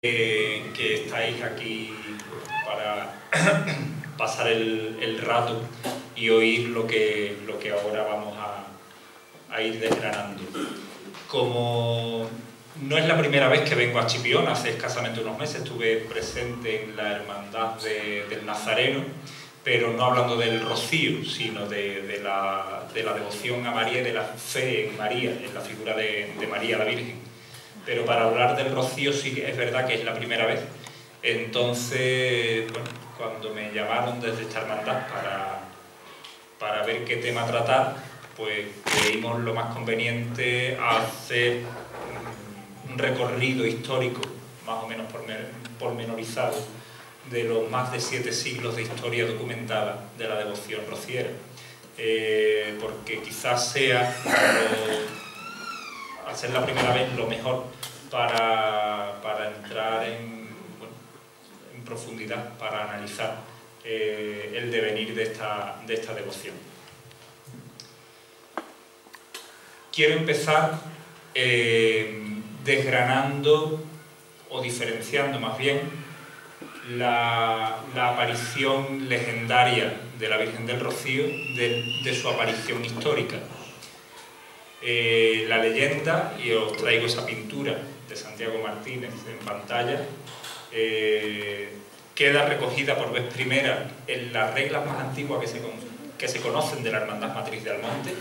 que estáis aquí para pasar el rato y oír lo que ahora vamos a ir desgranando. Como no es la primera vez que vengo a Chipión, hace escasamente unos meses estuve presente en la Hermandad del Nazareno, pero no hablando del rocío, sino de la devoción a María y de la fe en María, en la figura de María la Virgen. Pero para hablar del rocío sí que es verdad que es la primera vez. Entonces, bueno, cuando me llamaron desde esta hermandad para ver qué tema tratar, pues creímos lo más conveniente hacer un recorrido histórico, más o menos pormenorizado, de los más de 7 siglos de historia documentada de la devoción rociera. Porque quizás sea, al ser la primera vez, lo mejor para entrar en profundidad, para analizar el devenir de esta devoción. Quiero empezar desgranando o diferenciando más bien la aparición legendaria de la Virgen del Rocío de su aparición histórica. La leyenda, y os traigo esa pintura de Santiago Martínez en pantalla, queda recogida por vez primera en las reglas más antiguas que se conocen de la Hermandad Matriz de Almonte,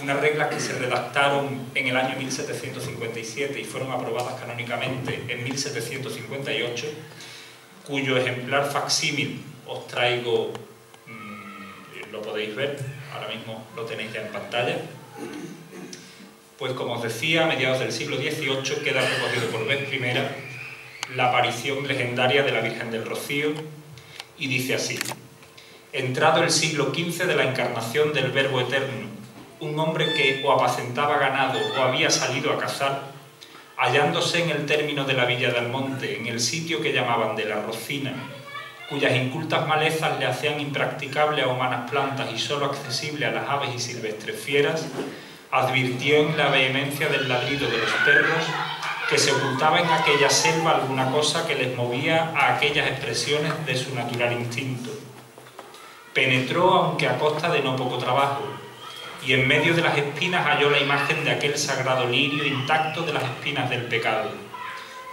unas reglas que se redactaron en el año 1757 y fueron aprobadas canónicamente en 1758, cuyo ejemplar facsímil os traigo, lo podéis ver, ahora mismo lo tenéis ya en pantalla. Pues como os decía, a mediados del siglo XVIII queda recogido por vez primera la aparición legendaria de la Virgen del Rocío y dice así: entrado el siglo XV de la encarnación del Verbo Eterno, un hombre que o apacentaba ganado o había salido a cazar, hallándose en el término de la villa de Almonte, en el sitio que llamaban de la Rocina, cuyas incultas malezas le hacían impracticable a humanas plantas y sólo accesible a las aves y silvestres fieras, advirtió en la vehemencia del ladrido de los perros que se ocultaba en aquella selva alguna cosa que les movía a aquellas expresiones de su natural instinto. Penetró, aunque a costa de no poco trabajo, y en medio de las espinas halló la imagen de aquel sagrado lirio intacto de las espinas del pecado.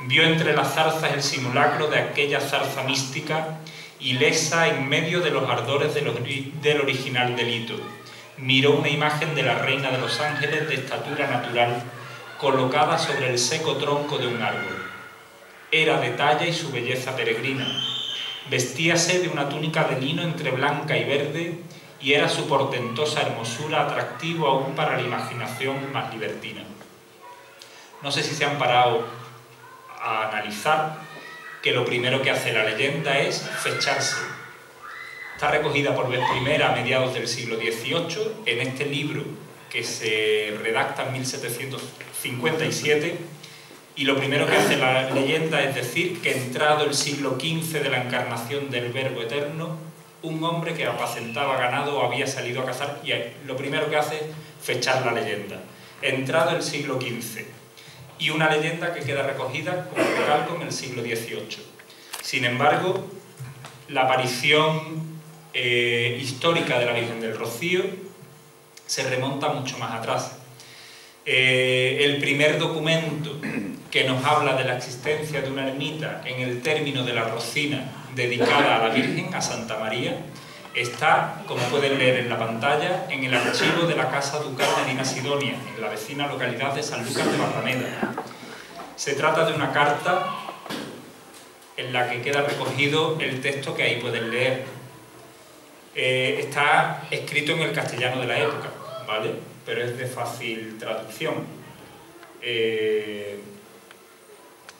Vio entre las zarzas el simulacro de aquella zarza mística, ilesa en medio de los ardores del original delito. Miró una imagen de la Reina de los Ángeles de estatura natural, colocada sobre el seco tronco de un árbol. Era de talla y su belleza peregrina. Vestíase de una túnica de lino entre blanca y verde, y era su portentosa hermosura atractivo aún para la imaginación más libertina. No sé si se han parado a analizar que lo primero que hace la leyenda es fecharse. Está recogida por vez primera a mediados del siglo XVIII en este libro que se redacta en 1757, y lo primero que hace la leyenda es decir que entrado el siglo XV de la encarnación del Verbo Eterno, un hombre que apacentaba ganado o había salido a cazar, y lo primero que hace es fechar la leyenda. Entrado el siglo XV, y una leyenda que queda recogida, como recalco, en el siglo XVIII. Sin embargo, la aparición histórica de la Virgen del Rocío se remonta mucho más atrás. El primer documento que nos habla de la existencia de una ermita en el término de la Rocina dedicada a la Virgen, a Santa María, está, como pueden leer en la pantalla, en el archivo de la Casa Ducal Medina Sidonia, en la vecina localidad de San Lucas de Barrameda. Se trata de una carta en la que queda recogido el texto que ahí pueden leer. Está escrito en el castellano de la época, ¿vale? Pero es de fácil traducción.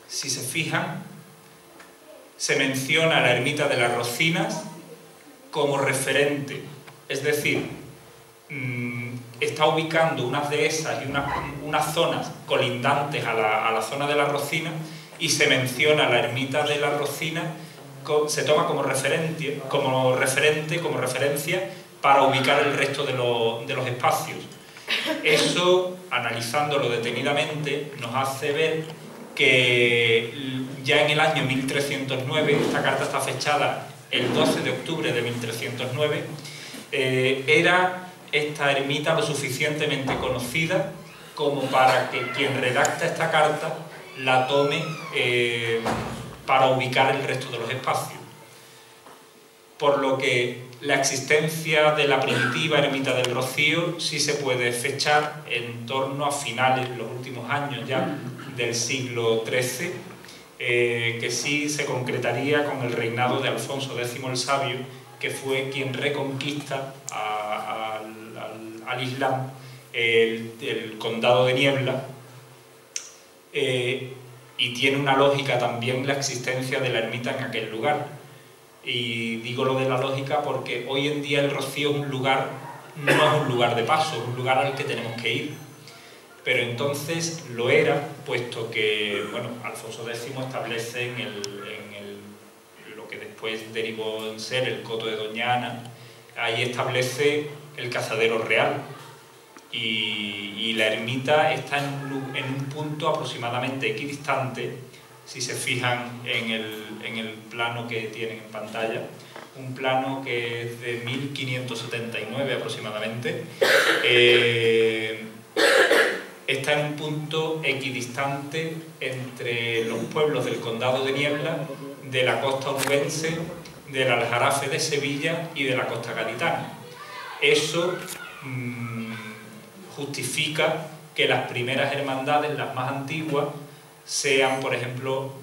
Si se fijan, se menciona la ermita de las Rocinas como referente, es decir, está ubicando unas dehesas y unas zonas colindantes a la zona de la Rocina, y se menciona la ermita de la Rocina, se toma como referencia para ubicar el resto de los espacios. Eso, analizándolo detenidamente, nos hace ver que ya en el año 1309, esta carta está fechada el 12 de octubre de 1309, era esta ermita lo suficientemente conocida como para que quien redacta esta carta la tome para ubicar el resto de los espacios. Por lo que la existencia de la primitiva ermita del Rocío sí se puede fechar en torno a finales, los últimos años ya, del siglo XIII, que sí se concretaría con el reinado de Alfonso X el Sabio, que fue quien reconquista al Islam el condado de Niebla, y tiene una lógica también la existencia de la ermita en aquel lugar. Y digo lo de la lógica porque hoy en día el Rocío es un lugar, no es un lugar de paso, es un lugar al que tenemos que ir. Pero entonces lo era, puesto que, bueno, Alfonso X establece en lo que después derivó en ser el Coto de Doña Ana, ahí establece el cazadero real. Y la ermita está en un punto aproximadamente equidistante, si se fijan en el plano que tienen en pantalla, un plano que es de 1579 aproximadamente, está en un punto equidistante entre los pueblos del Condado de Niebla, de la costa onubense, del Aljarafe de Sevilla y de la costa gaditana. Eso justifica que las primeras hermandades, las más antiguas, sean, por ejemplo,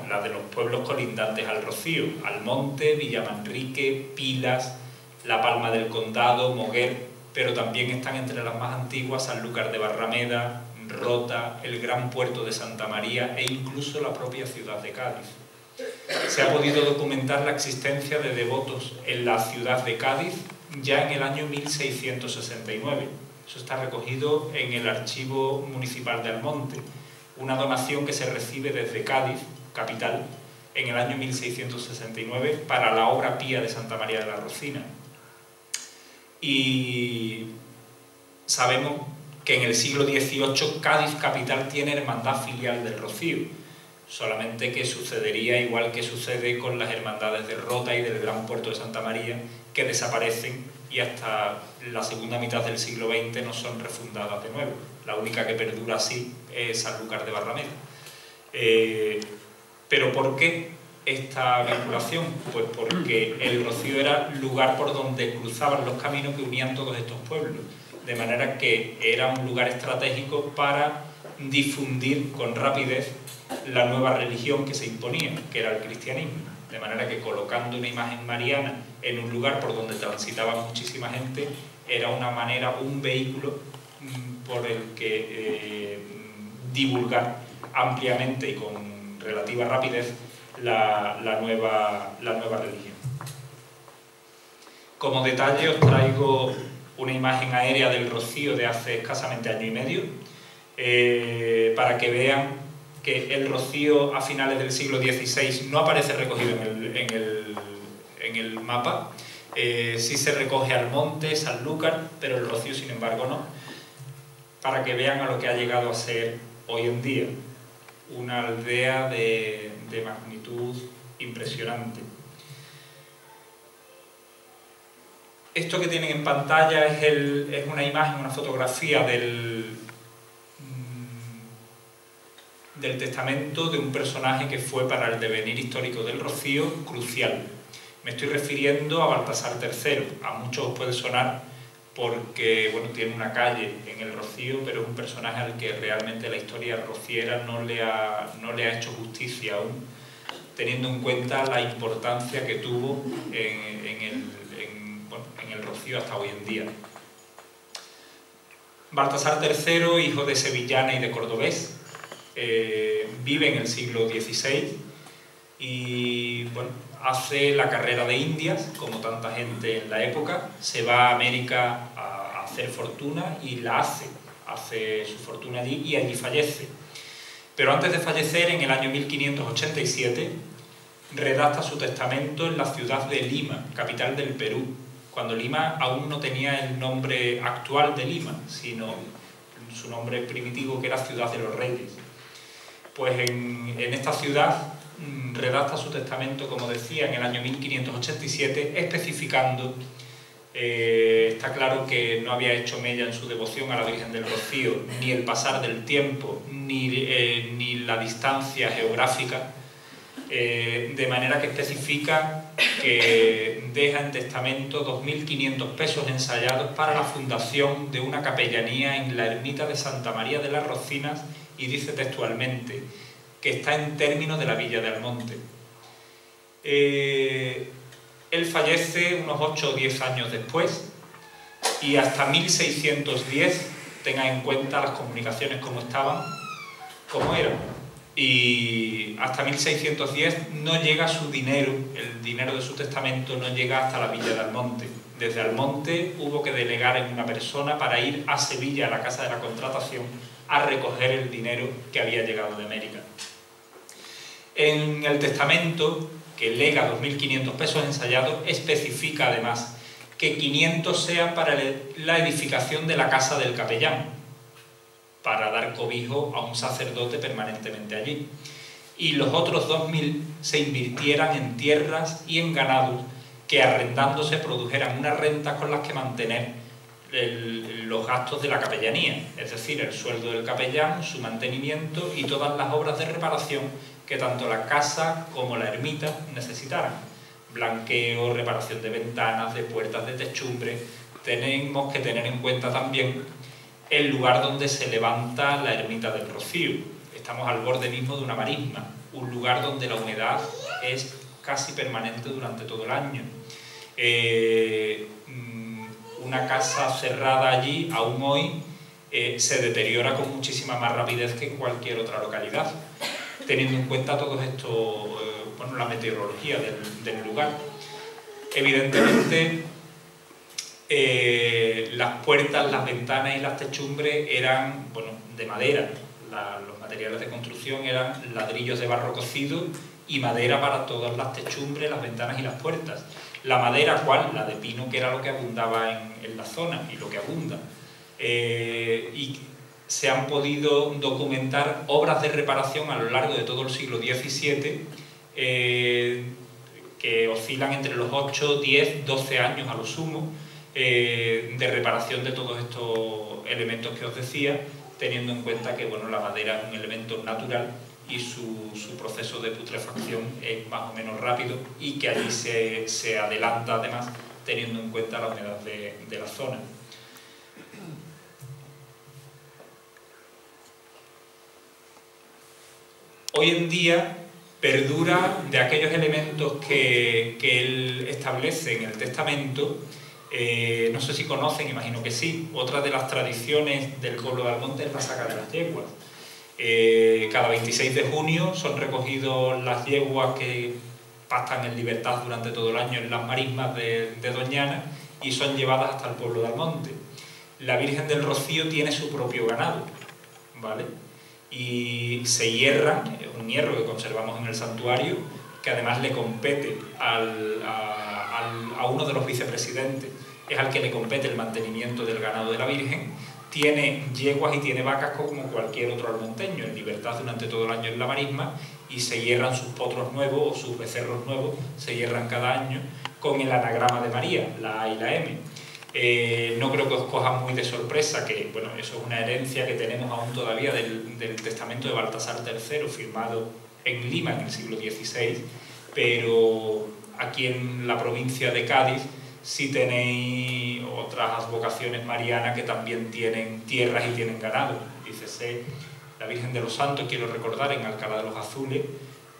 las de los pueblos colindantes al Rocío: Almonte, Villamanrique, Pilas, La Palma del Condado, Moguer, pero también están entre las más antiguas Sanlúcar de Barrameda, Rota, el Gran Puerto de Santa María e incluso la propia ciudad de Cádiz. Se ha podido documentar la existencia de devotos en la ciudad de Cádiz ya en el año 1669. Eso está recogido en el Archivo Municipal de Almonte, una donación que se recibe desde Cádiz, capital, en el año 1669 para la obra pía de Santa María de la Rocina. Y sabemos que en el siglo XVIII Cádiz capital tiene hermandad filial del Rocío, solamente que sucedería igual que sucede con las hermandades de Rota y del Gran Puerto de Santa María, que desaparecen y hasta la segunda mitad del siglo XX no son refundadas de nuevo. La única que perdura así es Sanlúcar de Barrameda. ¿Pero por qué esta vinculación? Pues porque el Rocío era lugar por donde cruzaban los caminos que unían todos estos pueblos, de manera que era un lugar estratégico para difundir con rapidez la nueva religión que se imponía, que era el cristianismo. De manera que colocando una imagen mariana en un lugar por donde transitaba muchísima gente, era una manera, un vehículo por el que divulgar ampliamente y con relativa rapidez la nueva religión. Como detalle os traigo una imagen aérea del Rocío de hace escasamente año y medio, para que vean que el Rocío a finales del siglo XVI no aparece recogido en el mapa. Sí se recoge Almonte, Sanlúcar, pero el Rocío sin embargo no, para que vean a lo que ha llegado a ser hoy en día, una aldea de magnitud impresionante. Esto que tienen en pantalla es una imagen, una fotografía del testamento de un personaje que fue para el devenir histórico del Rocío crucial. Me estoy refiriendo a Baltasar III. A muchos os puede sonar porque, bueno, tiene una calle en el Rocío, pero es un personaje al que realmente la historia rociera no le ha hecho justicia aún, teniendo en cuenta la importancia que tuvo en el Rocío hasta hoy en día. Baltasar III, hijo de sevillana y de cordobés, vive en el siglo XVI y, bueno, hace la carrera de Indias, como tanta gente en la época, se va a América a hacer fortuna y la hace su fortuna allí y allí fallece. Pero antes de fallecer, en el año 1587, redacta su testamento en la ciudad de Lima, capital del Perú, cuando Lima aún no tenía el nombre actual de Lima, sino su nombre primitivo, que era Ciudad de los Reyes. Pues en esta ciudad redacta su testamento, como decía, en el año 1587, especificando, está claro que no había hecho mella en su devoción a la Virgen del Rocío, ni el pasar del tiempo, ni la distancia geográfica, de manera que especifica que deja en testamento 2.500 pesos ensayados para la fundación de una capellanía en la ermita de Santa María de las Rocinas, y dice textualmente que está en términos de la villa de Almonte. Él fallece unos 8 o 10 años después, y hasta 1610, tengan en cuenta las comunicaciones como estaban, como eran, y hasta 1610 no llega su dinero, el dinero de su testamento no llega hasta la villa de Almonte. Desde Almonte hubo que delegar en una persona para ir a Sevilla, a la Casa de la Contratación, a recoger el dinero que había llegado de América. En el testamento, que lega 2.500 pesos ensayados, especifica además que 500 sea para la edificación de la casa del capellán, para dar cobijo a un sacerdote permanentemente allí, y los otros 2.000 se invirtieran en tierras y en ganados que, arrendándose, produjeran unas rentas con las que mantener los gastos de la capellanía, es decir, el sueldo del capellán, su mantenimiento y todas las obras de reparación que tanto la casa como la ermita necesitaran. Blanqueo, reparación de ventanas, de puertas, de techumbre. Tenemos que tener en cuenta también el lugar donde se levanta la ermita del Rocío. Estamos al borde mismo de una marisma, un lugar donde la humedad es casi permanente durante todo el año. Una casa cerrada allí, aún hoy, se deteriora con muchísima más rapidez que en cualquier otra localidad, teniendo en cuenta todo esto, bueno, la meteorología del lugar. Evidentemente, las puertas, las ventanas y las techumbres eran, bueno, de madera. Los materiales de construcción eran ladrillos de barro cocido y madera para todas las techumbres, las ventanas y las puertas. La madera, ¿cuál? La de pino, que era lo que abundaba en la zona y lo que abunda. Y se han podido documentar obras de reparación a lo largo de todo el siglo XVII que oscilan entre los 8, 10, 12 años a lo sumo, de reparación de todos estos elementos que os decía, teniendo en cuenta que, bueno, la madera es un elemento natural y su proceso de putrefacción es más o menos rápido, y que allí se adelanta además teniendo en cuenta la humedad de la zona. Hoy en día perdura de aquellos elementos que él establece en el testamento. No sé si conocen, imagino que sí, otra de las tradiciones del pueblo de Almonte es la saca de las yeguas. Cada 26 de junio son recogidos las yeguas que pastan en libertad durante todo el año en las marismas de Doñana y son llevadas hasta el pueblo de Almonte. La Virgen del Rocío tiene su propio ganado, ¿vale? Y se hierran, es un hierro que conservamos en el santuario, que además le compete a uno de los vicepresidentes, es al que le compete el mantenimiento del ganado de la Virgen. Tiene yeguas y tiene vacas como cualquier otro almonteño, en libertad durante todo el año en la marisma, y se hierran sus potros nuevos o sus becerros nuevos, se hierran cada año con el anagrama de María, la A y la M. No creo que os coja muy de sorpresa que, bueno, eso es una herencia que tenemos aún todavía del testamento de Baltasar III, firmado en Lima en el siglo XVI, pero aquí en la provincia de Cádiz sí tenéis otras advocaciones marianas que también tienen tierras y tienen ganado. Dícese la Virgen de los Santos, quiero recordar, en Alcalá de los Azules,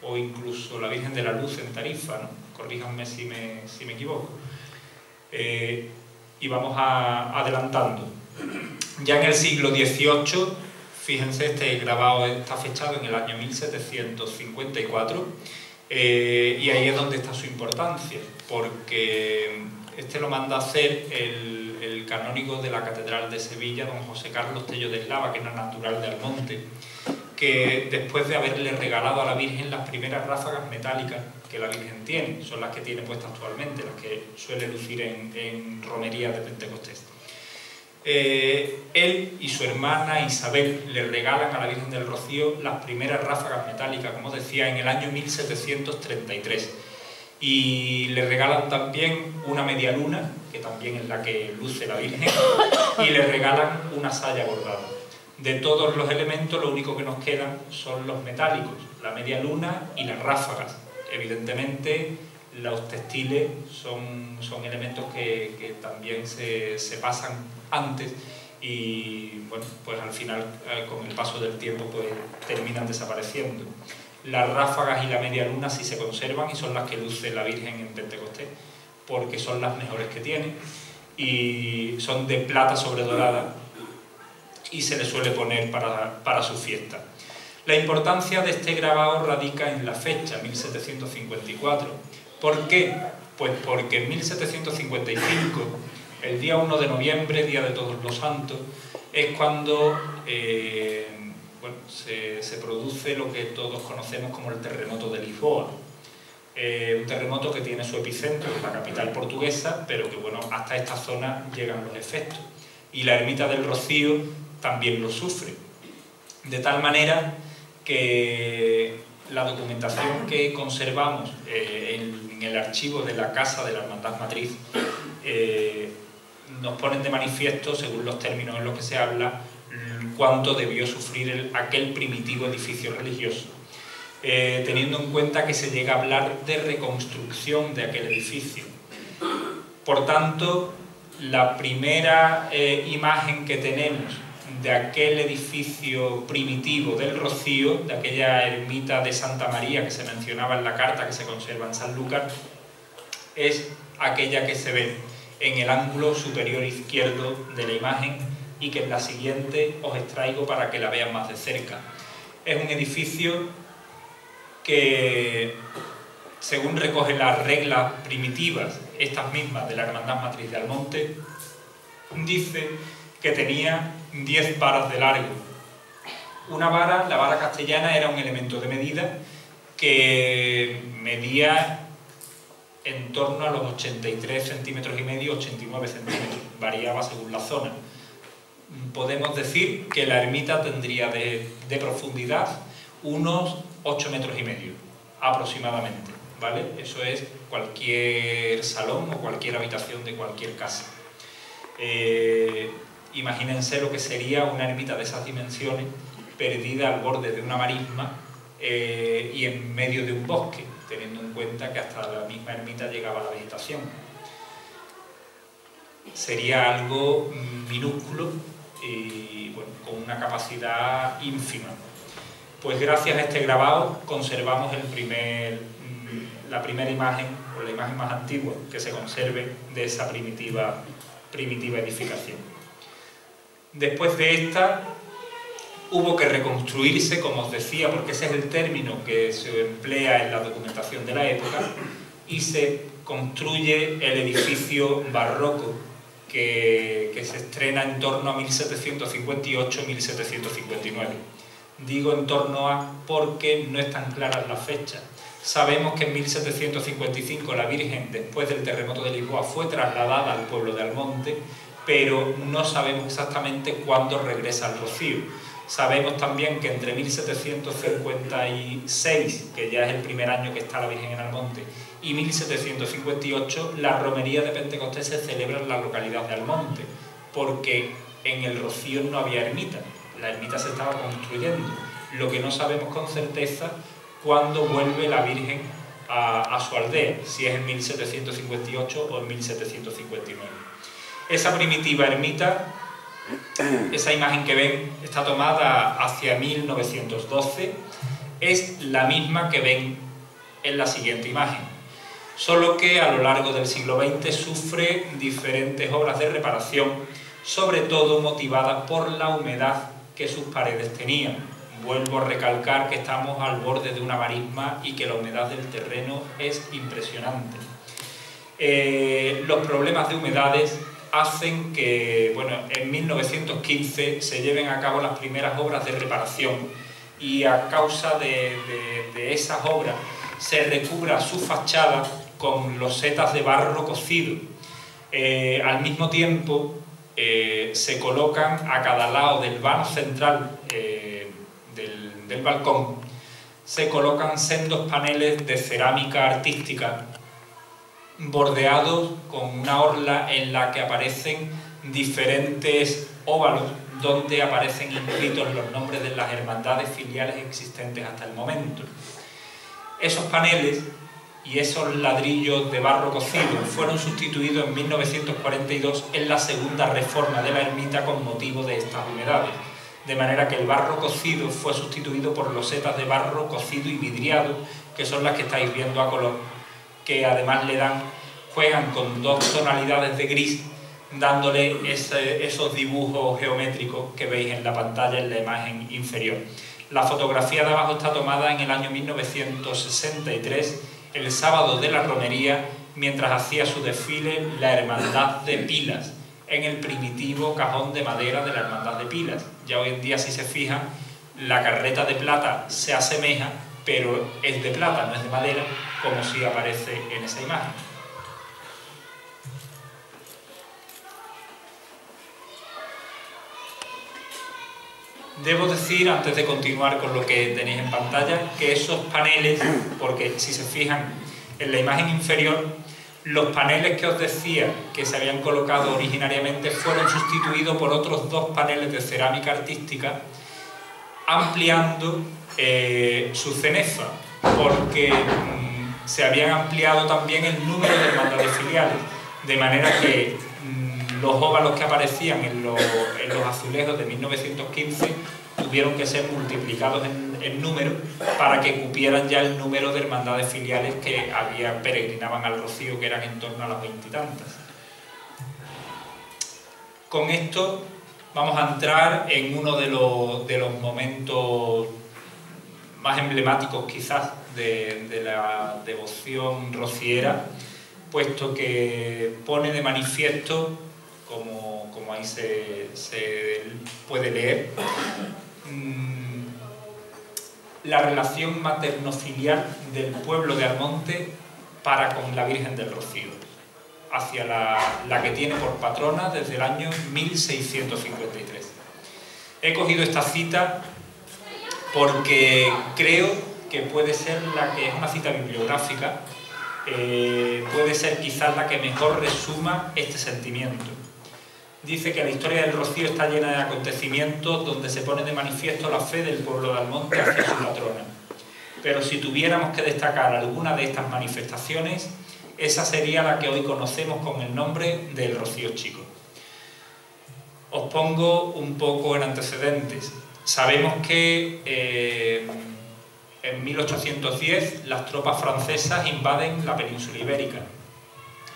o incluso la Virgen de la Luz en Tarifa, ¿no? Corríjanme si me equivoco. Y vamos adelantando. Ya en el siglo XVIII, fíjense, este grabado está fechado en el año 1754, y ahí es donde está su importancia, porque este lo manda a hacer el canónigo de la Catedral de Sevilla, don José Carlos Tello de Eslava, que era natural de Almonte, que después de haberle regalado a la Virgen las primeras ráfagas metálicas que la Virgen tiene, son las que tiene puestas actualmente, las que suele lucir en romerías de Pentecostés. él y su hermana Isabel le regalan a la Virgen del Rocío las primeras ráfagas metálicas, como decía, en el año 1733. Y le regalan también una media luna, que también es la que luce la Virgen, y le regalan una saya bordada. De todos los elementos, lo único que nos quedan son los metálicos, la media luna y las ráfagas. Evidentemente, los textiles son elementos que también se pasan antes y, bueno, pues al final, con el paso del tiempo, pues terminan desapareciendo. Las ráfagas y la media luna sí se conservan y son las que luce la Virgen en Pentecostés, porque son las mejores que tiene y son de plata sobre dorada y se le suele poner para su fiesta. La importancia de este grabado radica en la fecha, 1754. ¿Por qué? Pues porque en 1755, el día 1 de noviembre, Día de Todos los Santos, es cuando se produce lo que todos conocemos como el terremoto de Lisboa. Un terremoto que tiene su epicentro en la capital portuguesa, pero que, bueno, hasta esta zona llegan los efectos. Y la ermita del Rocío también lo sufre. De tal manera que la documentación que conservamos en el archivo de la Casa de la Hermandad Matriz nos ponen de manifiesto, según los términos en los que se habla, cuánto debió sufrir aquel primitivo edificio religioso, teniendo en cuenta que se llega a hablar de reconstrucción de aquel edificio. Por tanto, la primera imagen que tenemos de aquel edificio primitivo del Rocío, de aquella ermita de Santa María que se mencionaba en la carta que se conserva en Sanlúcar, es aquella que se ve en el ángulo superior izquierdo de la imagen y que en la siguiente os extraigo para que la vean más de cerca. Es un edificio que, según recoge las reglas primitivas, estas mismas de la Hermandad Matriz de Almonte, dice que tenía 10 varas de largo. Una vara, la vara castellana, era un elemento de medida que medía en torno a los 83 centímetros y medio, 89 centímetros, variaba según la zona. Podemos decir que la ermita tendría de profundidad unos 8 metros y medio, aproximadamente, ¿vale? Eso es cualquier salón o cualquier habitación de cualquier casa. Imagínense lo que sería una ermita de esas dimensiones perdida al borde de una marisma y en medio de un bosque, teniendo en cuenta que hasta la misma ermita llegaba la vegetación. Sería algo minúsculo y, bueno, con una capacidad ínfima. Pues gracias a este grabado conservamos la primera imagen, o la imagen más antigua que se conserve de esa primitiva edificación. Después de esta hubo que reconstruirse, como os decía, porque ese es el término que se emplea en la documentación de la época, y se construye el edificio barroco que se estrena en torno a 1758-1759. Digo en torno a porque no están claras las fechas. Sabemos que en 1755 la Virgen, después del terremoto de Lisboa, fue trasladada al pueblo de Almonte, pero no sabemos exactamente cuándo regresa al Rocío. Sabemos también que entre 1756, que ya es el primer año que está la Virgen en Almonte, y 1758, la romería de Pentecostés se celebra en la localidad de Almonte, porque en el Rocío no había ermita, la ermita se estaba construyendo. Lo que no sabemos con certeza cuándo vuelve la Virgen a su aldea, si es en 1758 o en 1759. Esa primitiva ermita, esa imagen que ven, está tomada hacia 1912, es la misma que ven en la siguiente imagen, solo que a lo largo del siglo XX sufre diferentes obras de reparación, sobre todo motivadas por la humedad que sus paredes tenían. Vuelvo a recalcar que estamos al borde de una marisma y que la humedad del terreno es impresionante. Los problemas de humedades hacen que, bueno, en 1915 se lleven a cabo las primeras obras de reparación y a causa de esas obras se recubra su fachada con losetas de barro cocido. Al mismo tiempo se colocan a cada lado del vano central del balcón, se colocan sendos paneles de cerámica artística bordeados con una orla en la que aparecen diferentes óvalos donde aparecen inscritos los nombres de las hermandades filiales existentes hasta el momento. Esos paneles y esos ladrillos de barro cocido fueron sustituidos en 1942 en la segunda reforma de la ermita con motivo de estas humedades, de manera que el barro cocido fue sustituido por losetas de barro cocido y vidriado, que son las que estáis viendo a color, que además juegan con dos tonalidades de gris, dándole esos dibujos geométricos que veis en la pantalla en la imagen inferior. La fotografía de abajo está tomada en el año 1963, el sábado de la romería, mientras hacía su desfile la Hermandad de Pilas, en el primitivo cajón de madera de la Hermandad de Pilas. Ya hoy en día, si se fijan, la carreta de plata se asemeja, pero es de plata, no es de madera, como sí aparece en esa imagen. Debo decir, antes de continuar con lo que tenéis en pantalla, que esos paneles, porque si se fijan en la imagen inferior, los paneles que os decía que se habían colocado originariamente fueron sustituidos por otros dos paneles de cerámica artística, ampliando su cenefa, porque se habían ampliado también el número de hermandades filiales, de manera que los óvalos que aparecían en los azulejos de 1915 tuvieron que ser multiplicados en número para que cupieran ya el número de hermandades filiales que peregrinaban al Rocío, que eran en torno a las 20 y tantas. Con esto vamos a entrar en uno de los momentos más emblemáticos quizás de la devoción rociera, puesto que pone de manifiesto, como ahí se puede leer, la relación materno-filial del pueblo de Almonte para con la Virgen del Rocío, hacia la que tiene por patrona desde el año 1653. He cogido esta cita porque creo que puede ser es una cita bibliográfica, puede ser quizás la que mejor resuma este sentimiento. Dice que la historia del Rocío está llena de acontecimientos donde se pone de manifiesto la fe del pueblo de Almonte hacia su patrona. Pero si tuviéramos que destacar alguna de estas manifestaciones, esa sería la que hoy conocemos con el nombre del Rocío Chico. Os pongo un poco en antecedentes. Sabemos que en 1810 las tropas francesas invaden la península ibérica.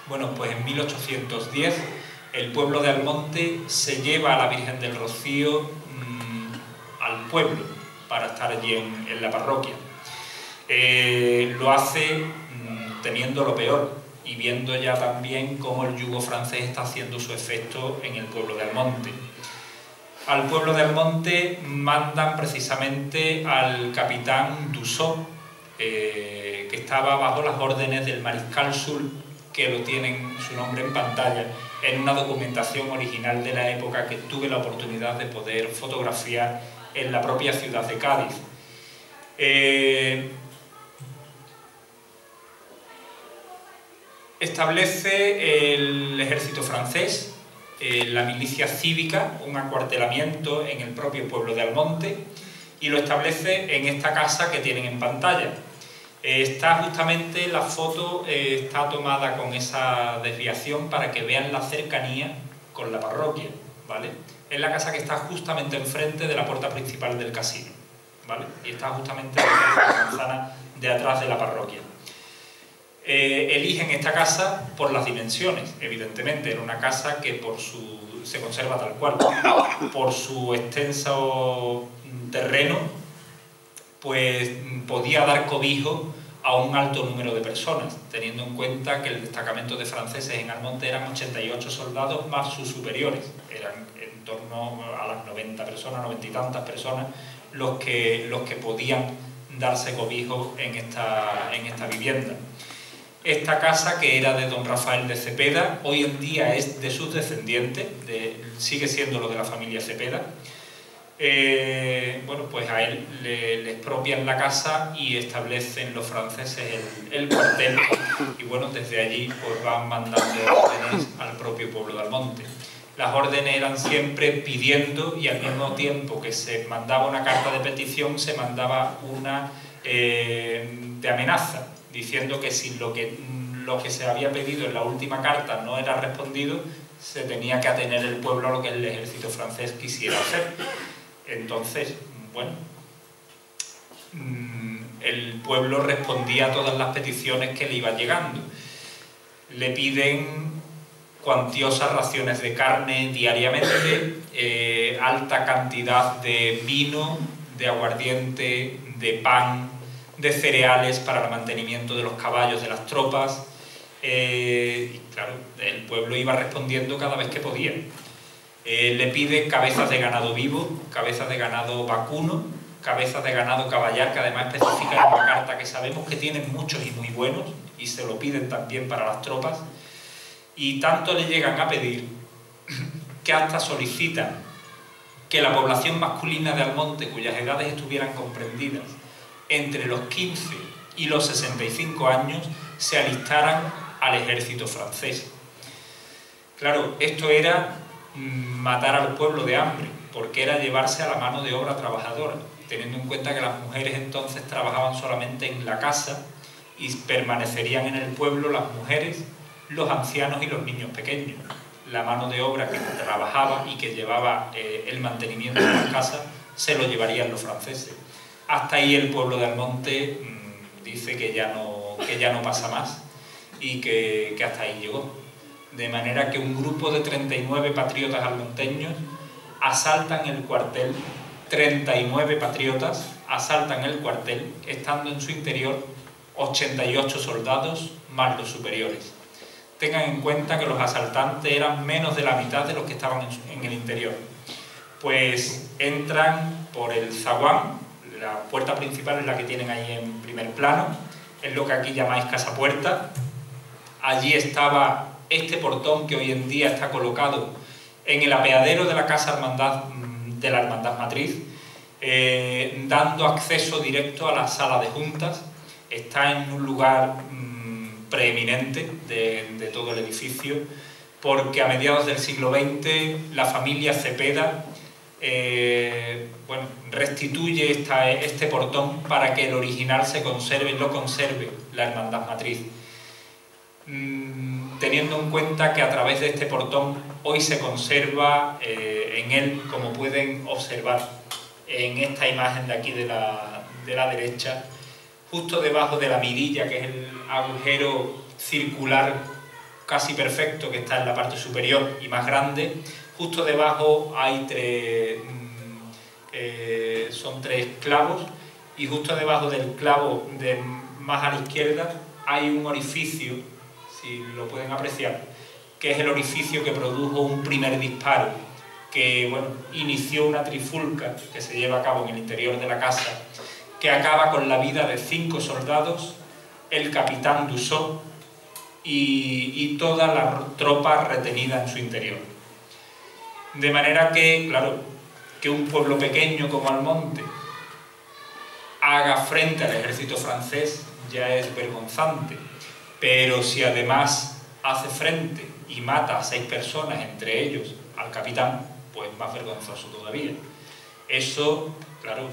Bueno, pues en 1810 el pueblo de Almonte se lleva a la Virgen del Rocío al pueblo para estar allí en la parroquia. Lo hace temiendo lo peor y viendo ya también cómo el yugo francés está haciendo su efecto en el pueblo de Almonte. Al pueblo de Almonte mandan precisamente al capitán Dussault, que estaba bajo las órdenes del mariscal Soult, que lo tienen su nombre en pantalla, en una documentación original de la época que tuve la oportunidad de poder fotografiar en la propia ciudad de Cádiz. Establece el ejército francés, la milicia cívica, un acuartelamiento en el propio pueblo de Almonte, y lo establece en esta casa que tienen en pantalla. Está justamente, la foto está tomada con esa desviación para que vean la cercanía con la parroquia, ¿vale? Es la casa que está justamente enfrente de la puerta principal del casino, ¿vale? Y está justamente en la manzana de atrás de la parroquia. Eligen esta casa por las dimensiones, evidentemente. Era una casa que se conserva tal cual, por su extenso terreno, pues podía dar cobijo a un alto número de personas, teniendo en cuenta que el destacamento de franceses en Almonte eran 88 soldados más sus superiores. Eran en torno a las 90 personas, 90 y tantas personas, los que podían darse cobijo en esta vivienda. esta casa, que era de don Rafael de Cepeda, hoy en día es de sus descendientes, sigue siendo lo de la familia Cepeda. Bueno, pues a él le expropian la casa y establecen los franceses el cuartel, y bueno, desde allí pues van mandando órdenes al propio pueblo de Almonte. Las órdenes eran siempre pidiendo, y al mismo tiempo que se mandaba una carta de petición, se mandaba una de amenaza, diciendo que si lo que se había pedido en la última carta no era respondido, se tenía que atener el pueblo a lo que el ejército francés quisiera hacer. Entonces, bueno, el pueblo respondía a todas las peticiones que le iban llegando. Le piden cuantiosas raciones de carne diariamente, alta cantidad de vino, de aguardiente, de pan, de cereales para el mantenimiento de los caballos de las tropas, y claro, el pueblo iba respondiendo cada vez que podía. Le pide cabezas de ganado vivo, cabezas de ganado vacuno, cabezas de ganado caballar, que además especifica en la carta que sabemos que tienen muchos y muy buenos, y se lo piden también para las tropas. Y tanto le llegan a pedir que hasta solicitan que la población masculina de Almonte, cuyas edades estuvieran comprendidas entre los 15 y los 65 años, se alistaran al ejército francés. Claro, esto era matar al pueblo de hambre, porque era llevarse a la mano de obra trabajadora, teniendo en cuenta que las mujeres entonces trabajaban solamente en la casa y permanecerían en el pueblo las mujeres, los ancianos y los niños pequeños. La mano de obra que trabajaba y que llevaba el mantenimiento de las casas se lo llevarían los franceses. Hasta ahí el pueblo de Almonte dice que ya no pasa más, y que hasta ahí llegó. De manera que un grupo de 39 patriotas almonteños asaltan el cuartel, 39 patriotas asaltan el cuartel, estando en su interior 88 soldados más los superiores. Tengan en cuenta que los asaltantes eran menos de la mitad de los que estaban en el interior. Pues entran por el zaguán, la puerta principal es la que tienen ahí en primer plano, es lo que aquí llamáis casa puerta. Allí estaba este portón que hoy en día está colocado en el apeadero de la Casa Hermandad, de la Hermandad Matriz, dando acceso directo a la sala de juntas. Está en un lugar preeminente de todo el edificio, porque a mediados del siglo XX la familia Cepeda bueno, restituye este portón para que el original se conserve, lo conserve la Hermandad Matriz. Teniendo en cuenta que a través de este portón hoy se conserva en él, como pueden observar en esta imagen de aquí de la derecha, justo debajo de la mirilla, que es el agujero circular casi perfecto que está en la parte superior y más grande, justo debajo hay son tres clavos, y justo debajo del clavo más a la izquierda hay un orificio, si lo pueden apreciar, que es el orificio que produjo un primer disparo, que bueno, inició una trifulca que se lleva a cabo en el interior de la casa, que acaba con la vida de 5 soldados, el capitán Dussault y toda la tropa retenida en su interior. De manera que, claro, que un pueblo pequeño como Almonte haga frente al ejército francés ya es vergonzante, pero si además hace frente y mata a 6 personas, entre ellos al capitán, pues más vergonzoso todavía. Eso, claro,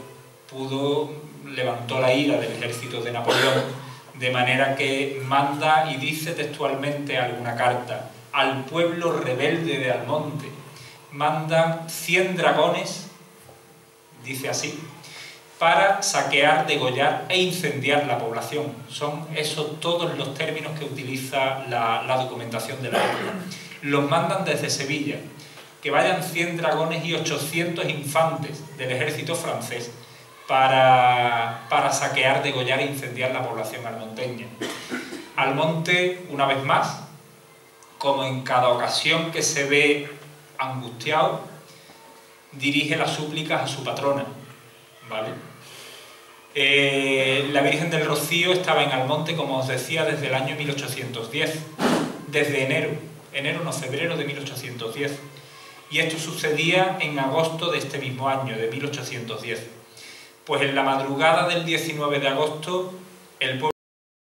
levantó la ira del ejército de Napoleón, de manera que manda y dice textualmente alguna carta al pueblo rebelde de Almonte, mandan 100 dragones, dice así, para saquear, degollar e incendiar la población. Son esos todos los términos que utiliza la documentación de la época. Los mandan desde Sevilla, que vayan 100 dragones y 800 infantes del ejército francés para saquear, degollar e incendiar la población almonteña. Almonte, una vez más, como en cada ocasión que se ve angustiado, dirige las súplicas a su patrona, ¿vale? La Virgen del Rocío estaba en Almonte, como os decía, desde el año 1810, desde febrero de 1810. Y esto sucedía en agosto de este mismo año, de 1810. Pues en la madrugada del 19 de agosto, el pueblo